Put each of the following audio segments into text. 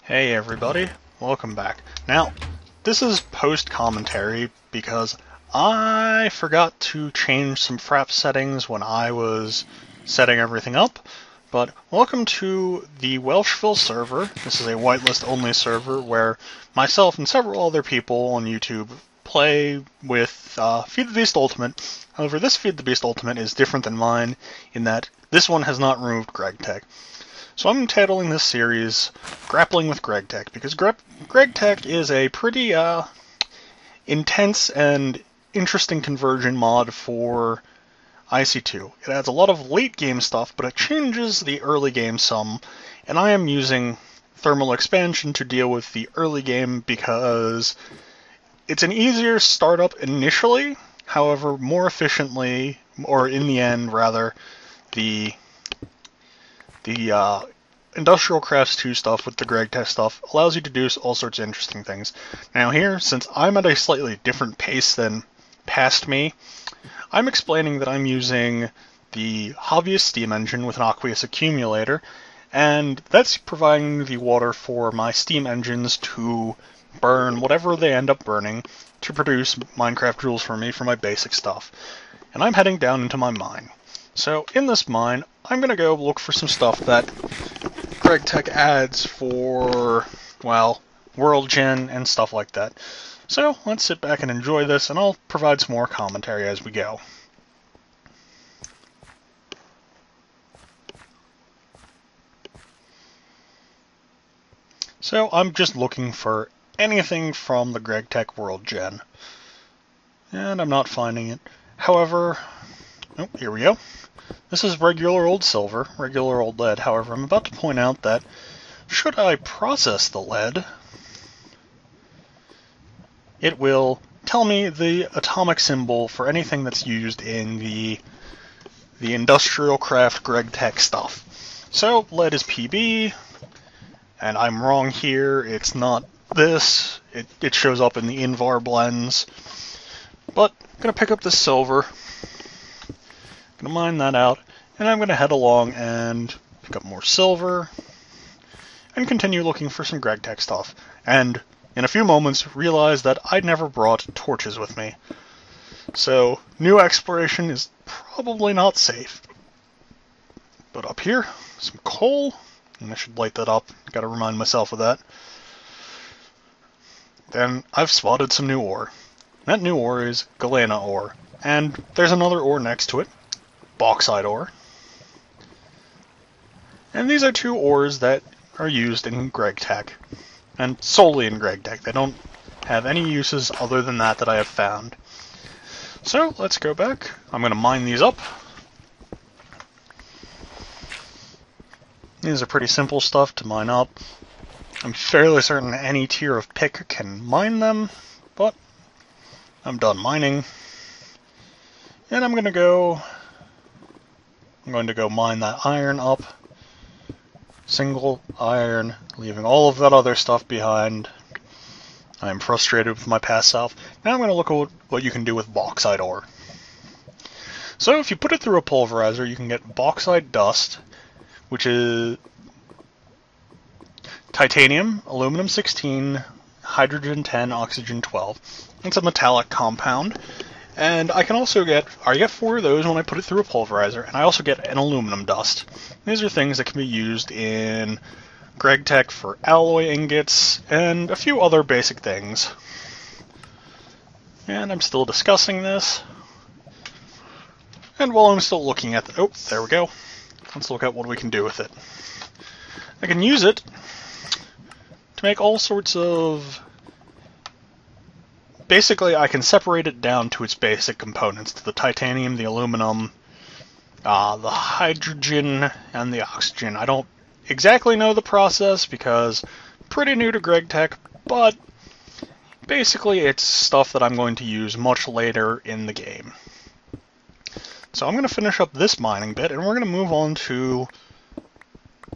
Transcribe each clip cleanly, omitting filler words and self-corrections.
Hey everybody, welcome back. Now, this is post-commentary because I forgot to change some frap settings when I was setting everything up, but welcome to the Welshville server. This is a whitelist-only server where myself and several other people on YouTube play with Feed the Beast Ultimate. However, this Feed the Beast Ultimate is different than mine in that this one has not removed GregTech. So I'm titling this series Grappling with GregTech, because GregTech is a pretty intense and interesting conversion mod for IC2. It adds a lot of late game stuff, but it changes the early game some, and I am using thermal expansion to deal with the early game because it's an easier startup initially, however, more efficiently, or in the end, rather, the Industrial Crafts 2 stuff with the GregTech stuff allows you to do all sorts of interesting things. Now here, since I'm at a slightly different pace than past me, I'm explaining that I'm using the Hobbyist Steam engine with an aqueous accumulator, and that's providing the water for my steam engines to burn whatever they end up burning to produce Minecraft jewels for me for my basic stuff. And I'm heading down into my mine. So in this mine, I'm going to go look for some stuff that GregTech adds for, well, World Gen and stuff like that. So let's sit back and enjoy this, and I'll provide some more commentary as we go. So I'm just looking for anything from the GregTech World Gen, and I'm not finding it. However, oh, here we go. This is regular old silver, regular old lead. However, I'm about to point out that should I process the lead, it will tell me the atomic symbol for anything that's used in the industrial craft GregTech stuff. So lead is PB, and I'm wrong here. It's not this. It shows up in the Invar blends. But I'm going to pick up this silver. Going to mine that out, and I'm going to head along and pick up more silver and continue looking for some GregTech stuff. And in a few moments, realize that I'd never brought torches with me. So, new exploration is probably not safe. But up here, some coal, and I should light that up. Got to remind myself of that. Then I've spotted some new ore. That new ore is galena ore, and there's another ore next to it. Bauxite ore. And these are two ores that are used in GregTech, and solely in GregTech. They don't have any uses other than that I have found. So let's go back. I'm going to mine these up. These are pretty simple stuff to mine up. I'm fairly certain any tier of pick can mine them, but I'm done mining. And I'm going to go mine that iron up. Single iron, leaving all of that other stuff behind. I am frustrated with my past self. Now I'm going to look at what you can do with bauxite ore. So if you put it through a pulverizer, you can get bauxite dust, which is titanium, aluminum 16, hydrogen 10, oxygen 12. It's a metallic compound. And I can also get 4 of those when I put it through a pulverizer, and I also get an aluminum dust. These are things that can be used in GregTech for alloy ingots, and a few other basic things. And I'm still discussing this. And while I'm still looking at oh, there we go. Let's look at what we can do with it. I can use it to make all sorts of... Basically, I can separate it down to its basic components, to the titanium, the aluminum, the hydrogen, and the oxygen. I don't exactly know the process because I'm pretty new to GregTech, but basically it's stuff that I'm going to use much later in the game. So I'm going to finish up this mining bit, and we're going to move on to...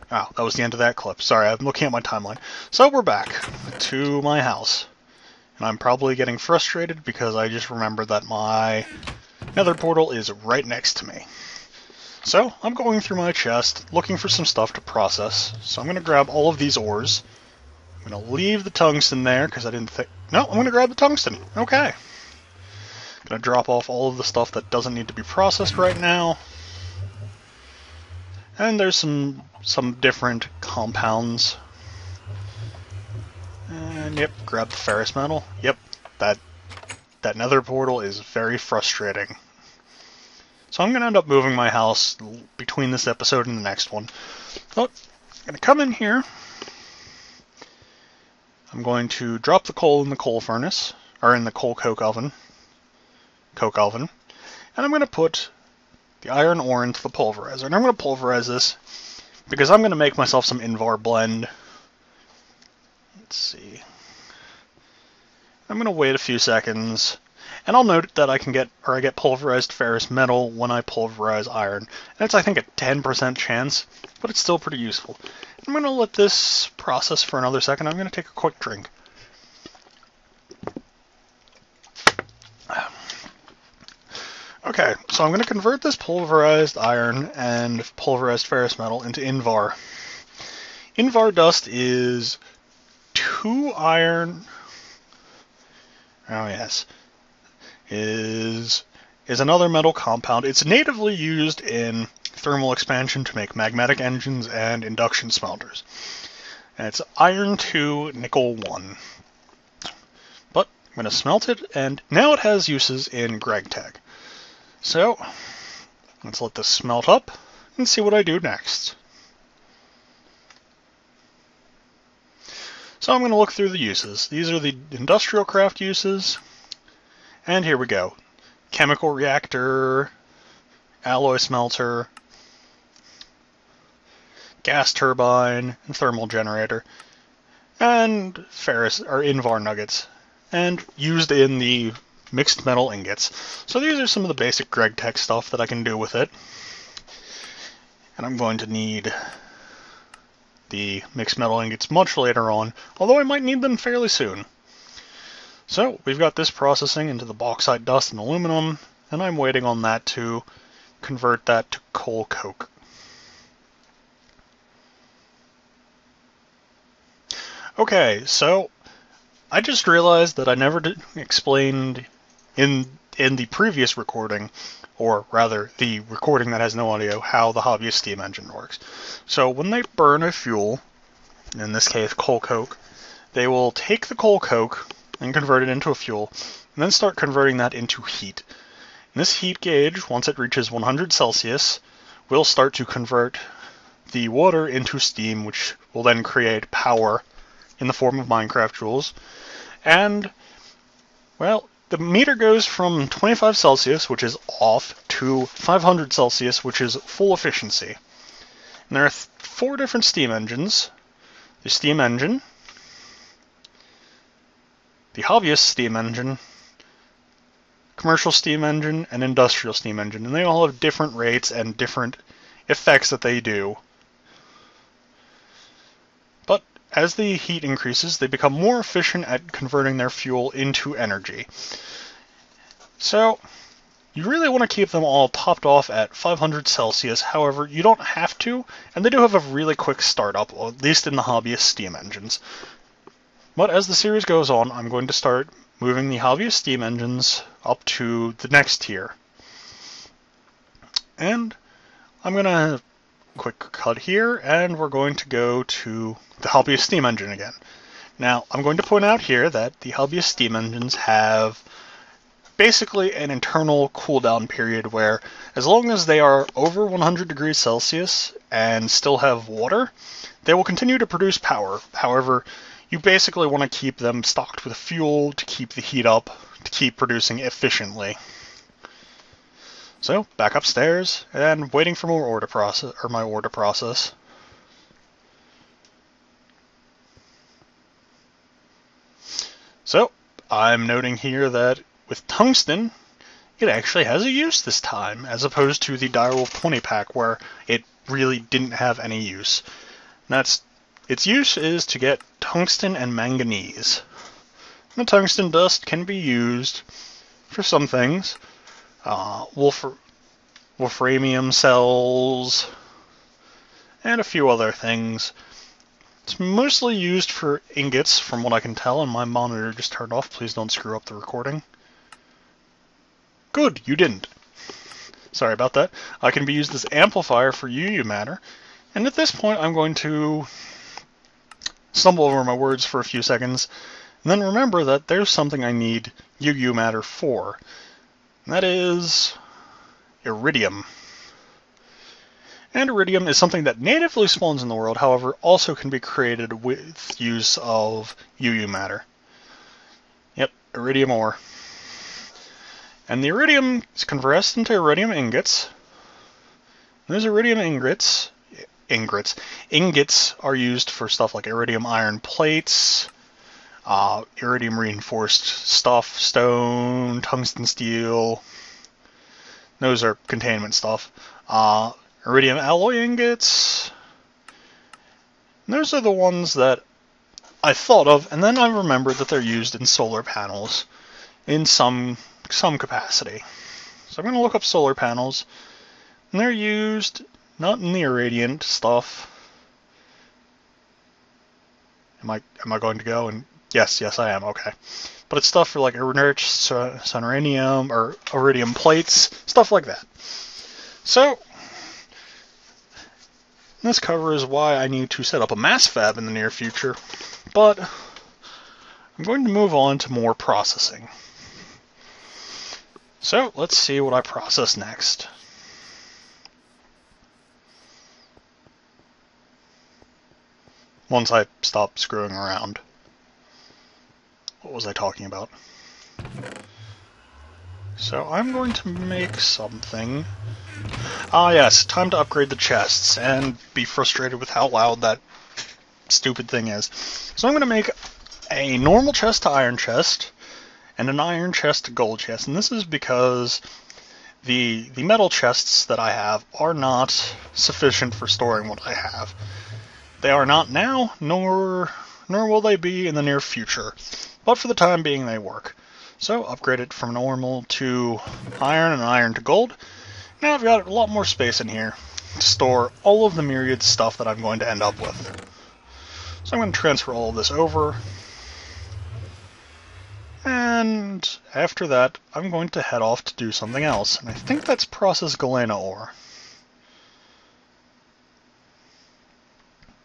Oh, that was the end of that clip. Sorry, I'm looking at my timeline. So we're back to my house. And I'm probably getting frustrated because I just remembered that my Nether portal is right next to me. So I'm going through my chest, looking for some stuff to process. So I'm going to grab all of these ores. I'm going to leave the tungsten there because I didn't think... No, I'm going to grab the tungsten. Okay. Going to drop off all of the stuff that doesn't need to be processed right now. And there's some different compounds. And yep, grab the ferrous metal. Yep, that nether portal is very frustrating. So I'm going to end up moving my house between this episode and the next one. So, I'm going to come in here. I'm going to drop the coal in the coal furnace, or in the coal coke oven. And I'm going to put the iron ore into the pulverizer. And I'm going to pulverize this because I'm going to make myself some Invar blend. Let's see. I'm going to wait a few seconds. And I'll note that I get pulverized ferrous metal when I pulverize iron. That's, I think, a 10% chance, but it's still pretty useful. I'm going to let this process for another second. I'm going to take a quick drink. Okay, so I'm going to convert this pulverized iron and pulverized ferrous metal into Invar. Invar dust is 2 iron... Oh, yes. Is another metal compound. It's natively used in thermal expansion to make magnetic engines and induction smelters. And it's iron 2, nickel 1. But I'm going to smelt it, and now it has uses in GregTech. So, let's let this smelt up and see what I do next. So I'm going to look through the uses. These are the industrial craft uses. And here we go. Chemical reactor, alloy smelter, gas turbine, and thermal generator, and ferrous or Invar nuggets, and used in the mixed metal ingots. So these are some of the basic GregTech stuff that I can do with it. And I'm going to need the mixed metal ingots much later on, although I might need them fairly soon. So, we've got this processing into the bauxite dust and aluminum, and I'm waiting on that to convert that to coal coke. Okay, so I just realized that I never explained in the previous recording, or rather the recording that has no audio, how the hobbyist steam engine works. So when they burn a fuel, in this case coal coke, they will take the coal coke and convert it into a fuel, and then start converting that into heat. And this heat gauge, once it reaches 100 Celsius, will start to convert the water into steam, which will then create power in the form of Minecraft joules. And, well, the meter goes from 25 Celsius, which is off, to 500 Celsius, which is full efficiency. And there are 4 different steam engines. The steam engine, the hobbyist steam engine, commercial steam engine, and industrial steam engine. And they all have different rates and different effects that they do. But as the heat increases, they become more efficient at converting their fuel into energy. So, you really want to keep them all topped off at 500 Celsius. However, you don't have to, and they do have a really quick startup, at least in the hobbyist steam engines. But as the series goes on, I'm going to start moving the hobbyist steam engines up to the next tier. And I'm going to quick cut here, and we're going to go to the hobbyist steam engine again. Now, I'm going to point out here that the hobbyist steam engines have basically an internal cooldown period where, as long as they are over 100 degrees Celsius and still have water, they will continue to produce power. However, you basically want to keep them stocked with fuel to keep the heat up, to keep producing efficiently. So, back upstairs, and waiting for more ore to process, or my ore to process. So, I'm noting here that with tungsten, it actually has a use this time, as opposed to the Direwolf 20 pack, where it really didn't have any use. And its use is to get tungsten and manganese. And the tungsten dust can be used for some things. Wolframium cells, and a few other things. It's mostly used for ingots, from what I can tell, and my monitor just turned off. Please don't screw up the recording. Good, you didn't. Sorry about that. I can be used as amplifier for UU matter, and at this point I'm going to stumble over my words for a few seconds, and then remember that there's something I need UU matter for, and that is iridium. And iridium is something that natively spawns in the world, however, also can be created with use of UU matter. Yep, iridium ore. And the iridium is converted into iridium ingots. And those iridium ingots are used for stuff like iridium iron plates, iridium reinforced stuff, stone, tungsten steel. Those are containment stuff. Iridium alloy ingots. And those are the ones that I thought of, and then I remembered that they're used in solar panels in some capacity. So I'm going to look up solar panels, and they're used not in the irradiant stuff. Am I going to go? And yes, I am. Okay, but it's stuff for like enriched sonoranium or iridium plates, stuff like that. So this covers why I need to set up a mass fab in the near future, but I'm going to move on to more processing. So let's see what I process next. Once I stop screwing around. What was I talking about? So I'm going to make something. Ah yes, time to upgrade the chests and be frustrated with how loud that stupid thing is. So I'm going to make a normal chest to iron chest and an iron chest to gold chest, and this is because the metal chests that I have are not sufficient for storing what I have. They are not now, nor will they be in the near future, but for the time being they work. So upgrade it from normal to iron and iron to gold. Now I've got a lot more space in here to store all of the myriad stuff that I'm going to end up with. So I'm going to transfer all of this over. And after that, I'm going to head off to do something else. And I think that's process galena ore.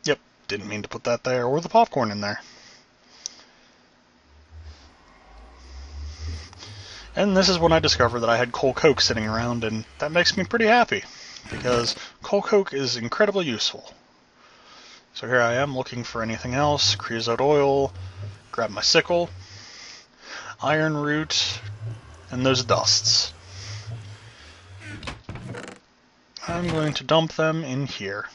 Yep, didn't mean to put that there, or the popcorn in there. And this is when I discovered that I had coal coke sitting around, and that makes me pretty happy, because coal coke is incredibly useful. So here I am looking for anything else. Creosote oil, grab my sickle, iron root, and those dusts. I'm going to dump them in here.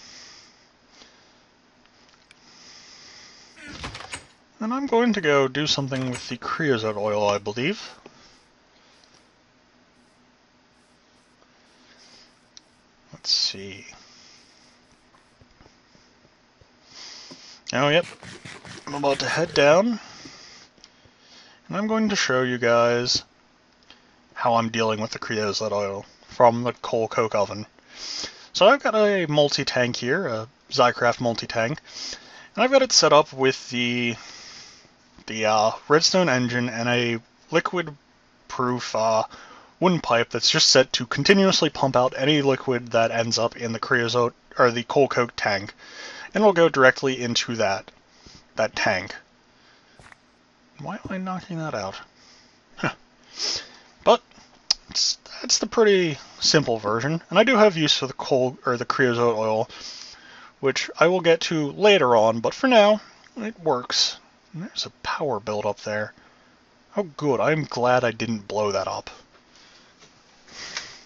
And I'm going to go do something with the creosote oil, I believe. Let's see. Oh, yep. I'm about to head down, and I'm going to show you guys how I'm dealing with the creosote oil from the coal coke oven. So I've got a multi-tank here, a Zycraft multi-tank, and I've got it set up with the redstone engine and a liquid-proof wooden pipe that's just set to continuously pump out any liquid that ends up in the creosote or the coal coke tank, and it'll go directly into that tank. Why am I knocking that out? Huh. But that's the pretty simple version, and I do have use for the coal or the creosote oil, which I will get to later on. But for now, it works. And there's a power build up there. Oh, good. I'm glad I didn't blow that up.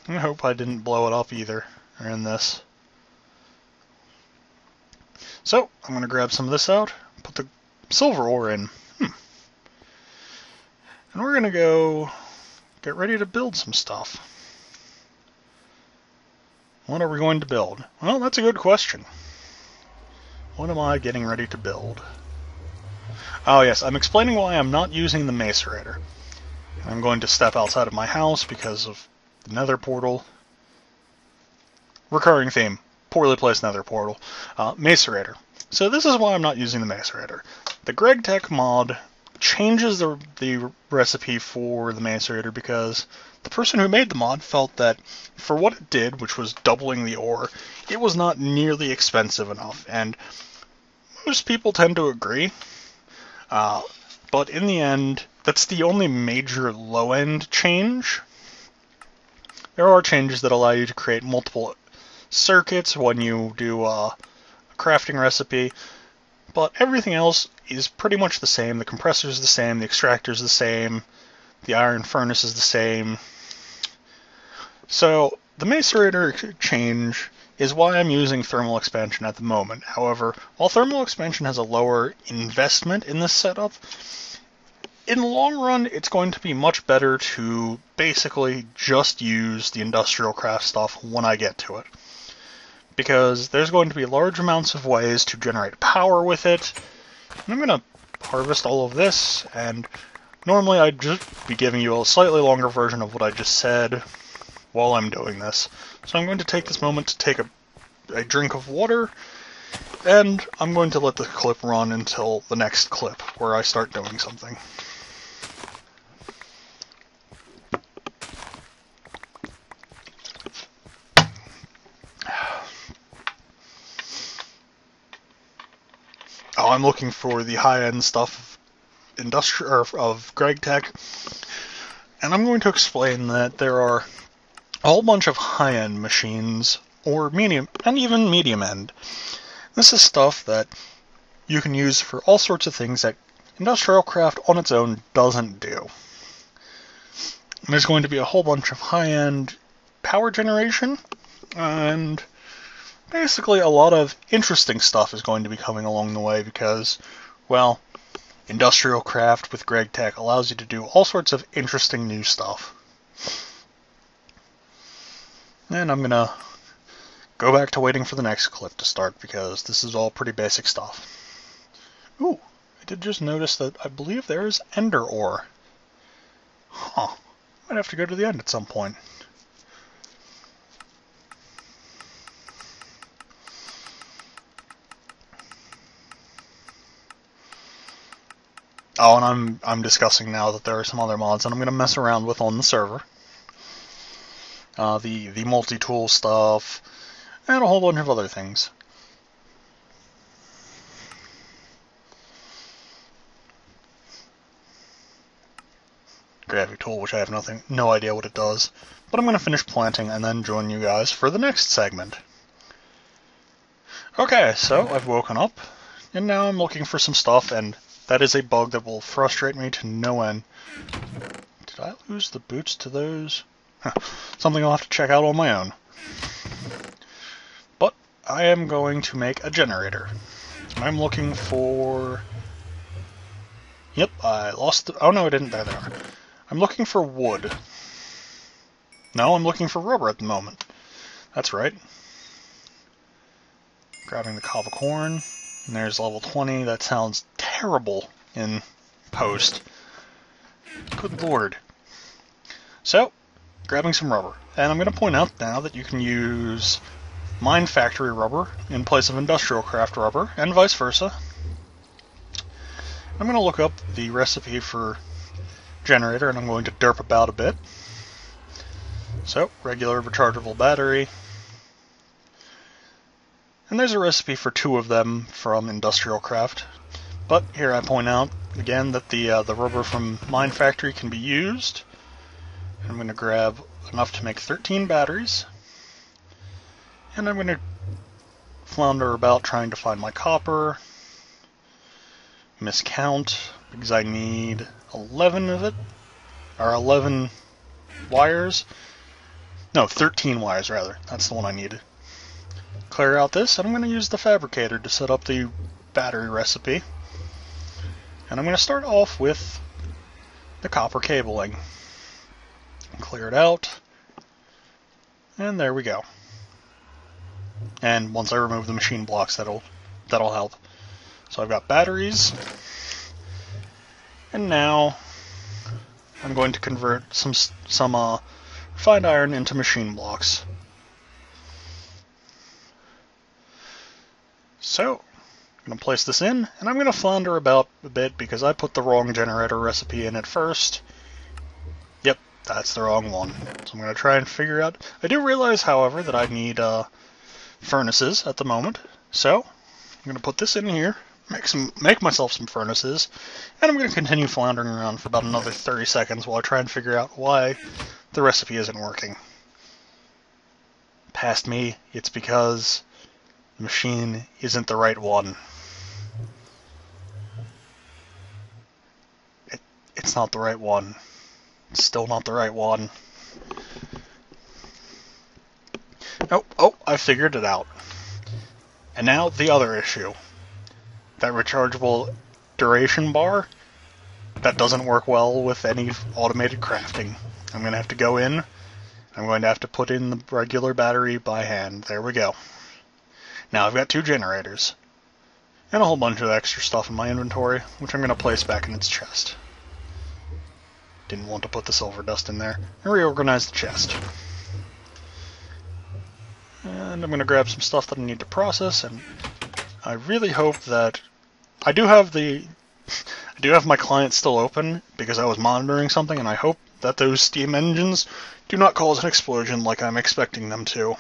I hope I didn't blow it up either, or in this. So, I'm going to grab some of this out, put the silver ore in. And we're going to go get ready to build some stuff. What are we going to build? Well, that's a good question. What am I getting ready to build? Oh yes, I'm explaining why I'm not using the macerator. I'm going to step outside of my house because of the Nether portal. Recurring theme. Poorly placed Nether portal. Macerator. So this is why I'm not using the macerator. The GregTech mod changes the recipe for the macerator because the person who made the mod felt that for what it did, which was doubling the ore, it was not nearly expensive enough, and most people tend to agree. But in the end, that's the only major low-end change. There are changes that allow you to create multiple circuits when you do a crafting recipe, but everything else is pretty much the same. The compressor is the same, the extractor is the same, the iron furnace is the same. So the macerator change is why I'm using thermal expansion at the moment. However, while thermal expansion has a lower investment in this setup, in the long run, it's going to be much better to basically just use the industrial craft stuff when I get to it. Because there's going to be large amounts of ways to generate power with it. And I'm going to harvest all of this, and normally I'd just be giving you a slightly longer version of what I just said while I'm doing this. So I'm going to take this moment to take a drink of water, and I'm going to let the clip run until the next clip, where I start doing something. Oh, I'm looking for the high-end stuff of GregTech, and I'm going to explain that there are a whole bunch of high-end machines, or medium, and even medium-end. This is stuff that you can use for all sorts of things that industrial craft on its own doesn't do. And there's going to be a whole bunch of high-end power generation, and basically a lot of interesting stuff is going to be coming along the way because, well, industrial craft with GregTech allows you to do all sorts of interesting new stuff. And I'm going to go back to waiting for the next clip to start because this is all pretty basic stuff. Ooh, I did just notice that I believe there is ender ore. Huh. Might have to go to the end at some point. Oh, and I'm discussing now that there are some other mods that I'm going to mess around with on the server. The multi-tool stuff, and a whole bunch of other things. Gravity tool, which I have no idea what it does. But I'm going to finish planting and then join you guys for the next segment. Okay, so I've woken up, and now I'm looking for some stuff, and that is a bug that will frustrate me to no end. Did I lose the boots to those? Something I'll have to check out on my own. But I am going to make a generator. I'm looking for... Yep, I lost the... Oh no, I didn't. There they are. I'm looking for wood. No, I'm looking for rubber at the moment. That's right. Grabbing the cob of corn. And there's level 20. That sounds terrible in post. Good lord. So, grabbing some rubber. And I'm going to point out now that you can use mine factory rubber in place of industrial craft rubber, and vice versa. I'm going to look up the recipe for generator, and I'm going to derp about a bit. So, regular rechargeable battery. And there's a recipe for 2 of them from industrial craft. But here I point out again that the rubber from mine factory can be used. I'm going to grab enough to make 13 batteries. And I'm going to flounder about trying to find my copper. Miscount, because I need 11 of it. Or 11 wires. No, 13 wires rather. That's the one I needed. Clear out this, and I'm going to use the fabricator to set up the battery recipe. And I'm going to start off with the copper cabling. Clear it out. And there we go. And once I remove the machine blocks, that'll help. So I've got batteries. And now I'm going to convert some refined iron into machine blocks. So I'm going to place this in, and I'm going to flounder about a bit because I put the wrong generator recipe in at first. Yep, that's the wrong one. So I'm going to try and figure out... I do realize, however, that I need furnaces at the moment. So I'm going to put this in here, make myself some furnaces, and I'm going to continue floundering around for about another 30 seconds while I try and figure out why the recipe isn't working. Past me, it's because the machine isn't the right one. It's not the right one. It's still not the right one. Oh, I figured it out. And now the other issue. That rechargeable duration bar, that doesn't work well with any automated crafting. I'm going to have to go in. I'm going to have to put in the regular battery by hand. There we go. Now I've got 2 generators. And a whole bunch of extra stuff in my inventory, which I'm going to place back in its chest. Didn't want to put the silver dust in there. And reorganize the chest. And I'm going to grab some stuff that I need to process, and I really hope that... I do have my client still open, because I was monitoring something, and I hope that those steam engines do not cause an explosion like I'm expecting them to.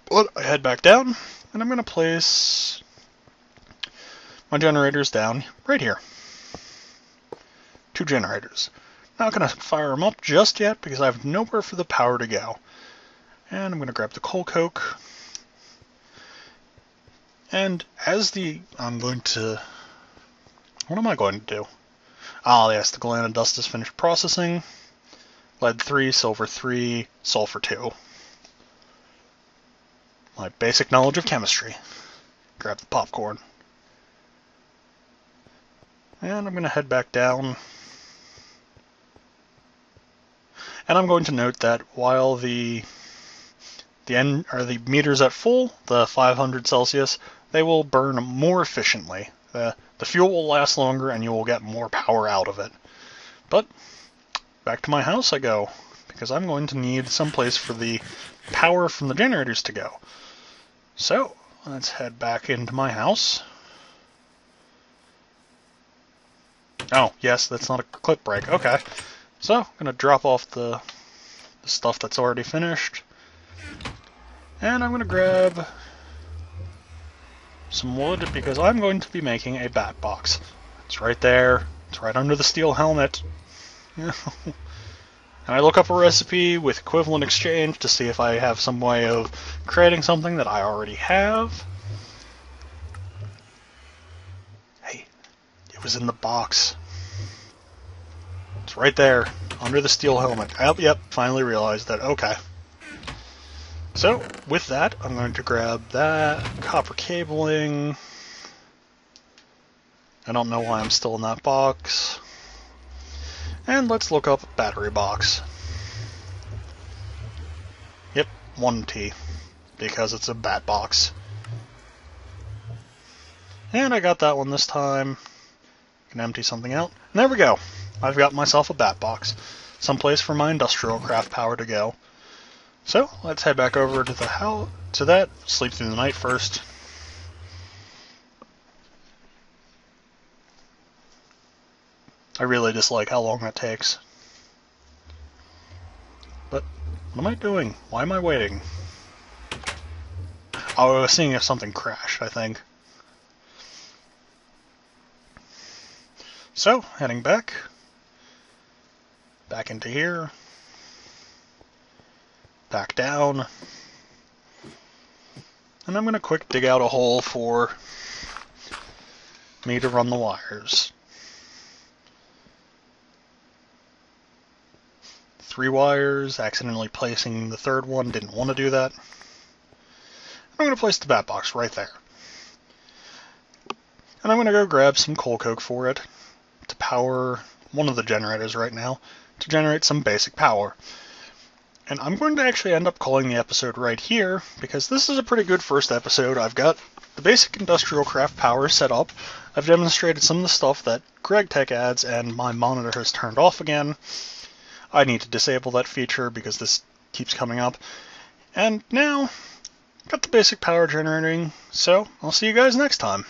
But I head back down, and I'm going to place my generators down right here. 2 generators. Not going to fire them up just yet because I have nowhere for the power to go. And I'm going to grab the coal coke. And I'm going to... What am I going to do? Ah, yes, the Galena dust is finished processing. Lead 3, silver 3, sulfur 2. My basic knowledge of chemistry. Grab the popcorn. And I'm going to head back down. And I'm going to note that while the meters at full, the 500 Celsius, they will burn more efficiently. The fuel will last longer and you will get more power out of it. But back to my house I go, because I'm going to need some place for the power from the generators to go. So let's head back into my house. Oh, yes, that's not a clip break. Okay. So, I'm going to drop off the stuff that's already finished. And I'm going to grab some wood because I'm going to be making a bat box. It's right there. It's right under the steel helmet. And I look up a recipe with equivalent exchange to see if I have some way of creating something that I already have. Hey, it was in the box. It's right there, under the steel helmet. Oh, yep, finally realized that. Okay. So, with that, I'm going to grab that, copper cabling. I don't know why I'm still in that box. And let's look up battery box. Yep, 1T, because it's a bat box. And I got that one this time. Can empty something out. And there we go. I've got myself a bat box. Someplace for my industrial craft power to go. So, let's head back over to the house, to that, sleep through the night first. I really dislike how long that takes. But, what am I doing? Why am I waiting? Oh, I was seeing if something crashed, I think. So, heading back into here, back down, and I'm going to quick dig out a hole for me to run the wires. 3 wires, accidentally placing the 3rd one, didn't want to do that. I'm going to place the bat box right there. And I'm going to go grab some coal coke for it to power one of the generators right now, to generate some basic power. And I'm going to actually end up calling the episode right here, because this is a pretty good first episode. I've got the basic industrial craft power set up. I've demonstrated some of the stuff that GregTech adds, and my monitor has turned off again. I need to disable that feature because this keeps coming up. And now, got the basic power generating, so I'll see you guys next time.